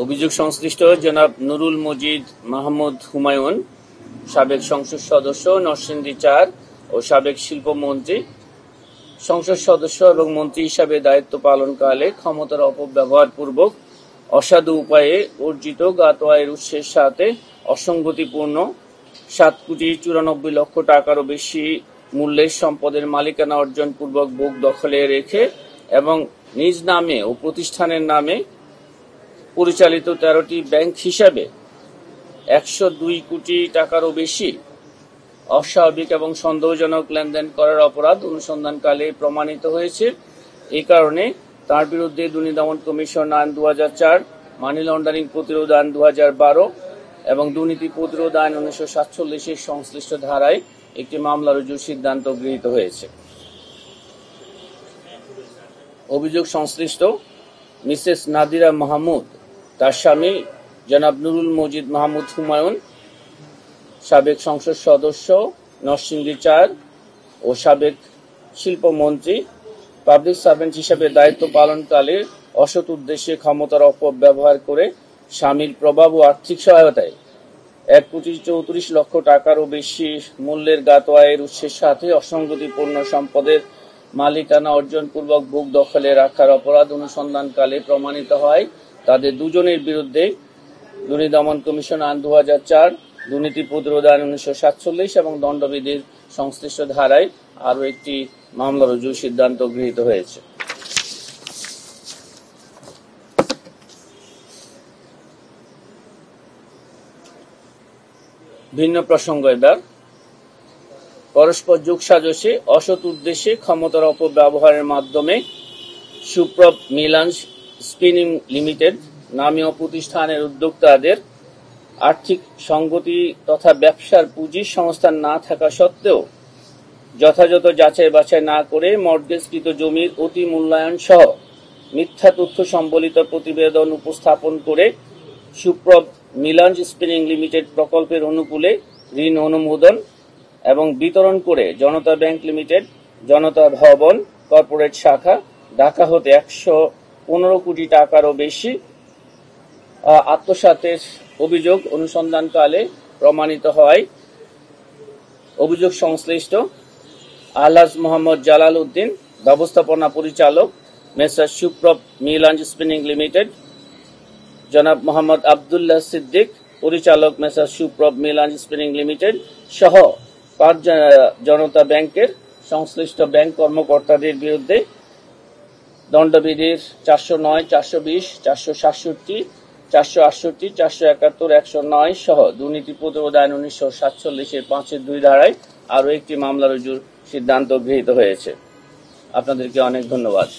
অভিযোগ সংশ্লিষ্ট জনাব নুরুল মজিদ মাহমুদ হুমায়ুন, সাবেক সংসদ সদস্য নরসিংদী ৪ ও সাবেক শিল্পমন্ত্রী, সংসদ সদস্য এবং মন্ত্রী হিসাবে দায়িত্ব পালনকালে ক্ষমতার অপব্যবহার পূর্বক অসাধু উপায়ে অর্জিত জ্ঞাত আয়ের উৎসের সাথে অসঙ্গতিপূর্ণ 7,94,00,000 টাকারও বেশি মূল্যের সম্পদের মালিকানা অর্জন পূর্বক ভোগ দখলে রেখে এবং নিজ নামে ও প্রতিষ্ঠানের নামে পরিচালিত 13টি ব্যাংক হিসাবে 102 কোটি টাকারও বেশি অস্বাভাবিক এবং সন্দেহজনক লেনদেন করার অপরাধ অনুসন্ধানকালে প্রমাণিত হয়েছে। এই কারণে তার বিরুদ্ধে দুর্নীতি দমন কমিশন আইন 2004, মানি লন্ডারিং প্রতিরোধ আইন 2012 এবং দুর্নীতি প্রতিরোধ আইন 1947 সংশ্লিষ্ট ধারায় একটি মামলা রুজুর সিদ্ধান্ত গৃহীত হয়েছে। অভিযোগ সংশ্লিষ্ট মিসেস নাদিরা মাহমুদ, তার স্বামী জনাব নুরুল মজিদ মাহমুদ হুমায়ুন, সাবেক সংসদ সদস্য নরসিংদী ৪ ও সাবেক শিল্পমন্ত্রী, পাবলিক সার্ভেন্ট হিসেবে দায়িত্ব পালনকালে অসৎ উদ্দেশ্যে ক্ষমতার অপব্যবহার করে স্বামীর প্রভাব ও আর্থিক সহায়তায় 1,34,00,000 টাকারও বেশি মূল্যের জ্ঞাত আয়ের উৎসের সাথে অসঙ্গতিপূর্ণ সম্পদের মালিকানা অর্জন পূর্বক ভোগ দখলে রাখার অপরাধ অনুসন্ধানকালে প্রমাণিত হয়। তাদের দুজনের বিরুদ্ধে দুর্নীতি দমন কমিশন আইন 2004, দুর্নীতি প্রতিরোধ আইন 1947 এবং দণ্ডবিধির সংশ্লিষ্ট ধারায় আরও একটি মামলা রুজুর সিদ্ধান্ত গৃহীত হয়েছে। ভিন্ন প্রসঙ্গ এবার পরস্পর যোগসাজশে অসৎ উদ্দেশ্যে ক্ষমতার অপব্যবহারের মাধ্যমে সুপ্রভ মিলান স্পিনিং লিমিটেড নামীয় প্রতিষ্ঠানের উদ্যোক্তাদের আর্থিক সঙ্গতি তথা ব্যবসার পুঁজির সংস্থান না থাকা সত্ত্বেও যথাযথ যাচাই বাছাই না করে মর্টগেজকৃত জমির অতি মূল্যায়ন সহ মিথ্যা তথ্য সম্বলিত প্রতিবেদন উপস্থাপন করে সুপ্রভ মিলান স্পিনিং লিমিটেড প্রকল্পের অনুকূলে ঋণ অনুমোদন এবং বিতরণ করে জনতা ব্যাংক লিমিটেড, জনতা ভবন কর্পোরেট শাখা, ঢাকা হতে 115 কোটি টাকারও বেশি আত্মসাতের অভিযোগ অনুসন্ধানকালে প্রমাণিত হয়। অভিযোগ সংশ্লিষ্ট আলহাজ মোহাম্মদ জালাল উদ্দিন, ব্যবস্থাপনা পরিচালক messrs Suprobho Milan spinning limited, জনাব মোহাম্মদ আবদুল্লাহ সিদ্দিক, পরিচালক messrs Suprobho Milan spinning limited সহ 5 জনতা ব্যাংকের সংশ্লিষ্ট ব্যাংক কর্মকর্তাদের বিরুদ্ধে দণ্ডবিধির 409, 420, 467, 468, 471, 109 সহ দুর্নীতি প্রতিরোধ আইন 1947 5-2 ধারায় আরও একটি মামলা রুজুর সিদ্ধান্ত গৃহীত হয়েছে। আপনাদেরকে অনেক ধন্যবাদ।